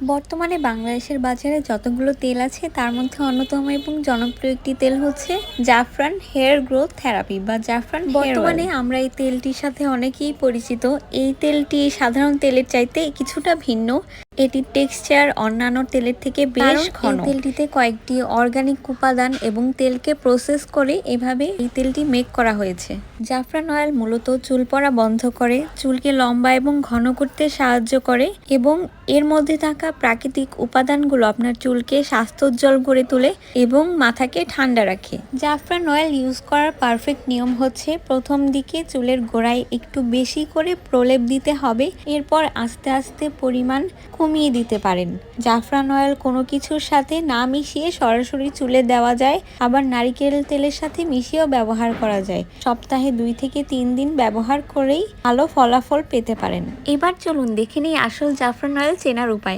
বর্তমানে বাংলাদেশের বাজারে যতগুলো তেল আছে তার মধ্যে অন্যতম এবং জনপ্রিয় একটি তেল হচ্ছে জাফরান হেয়ার গ্রোথ থেরাপি বা জাফরান বর্তমানে আমরা এই তেলটির সাথে অনেকেই পরিচিত। এই তেলটি সাধারণ তেলের চাইতে কিছুটা ভিন্ন। এটির টেক্সচার অন্যান্য তেলের থেকে বেশ ঘন। এই তেলটিতে কয়েকটি অর্গানিক উপাদান এবং তেলকে প্রসেস করে এভাবে এই তেলটি মেক করা হয়েছে। জাফরান অয়েল মূলত চুল পড়া বন্ধ করে, চুলকে লম্বা এবং ঘন করতে সাহায্য করে এবং এর মধ্যে থাকা প্রাকৃতিক উপাদানগুলো আপনার চুলকে স্বাস্থ্যোজ্জ্বল করে তোলে এবং মাথাকে ঠান্ডা রাখে। জাফরান অয়েল ইউজ করার পারফেক্ট নিয়ম হচ্ছে প্রথম দিকে চুলের গোড়ায় একটু বেশি করে প্রলেপ দিতে হবে, এরপর আস্তে আস্তে পরিমাণ কমিয়ে দিতে পারেন। জাফরান অয়েল কোনো কিছুর সাথে না মিশিয়ে সরাসরি চুলে দেওয়া যায়, আবার নারিকেল তেলের সাথে মিশিয়েও ব্যবহার করা যায়। সপ্তাহে 2 থেকে 3 দিন ব্যবহার করেই ভালো ফলাফল পেতে পারেন। এবার চলুন দেখে নিই আসল জাফরান অয়েল চেনার উপায়।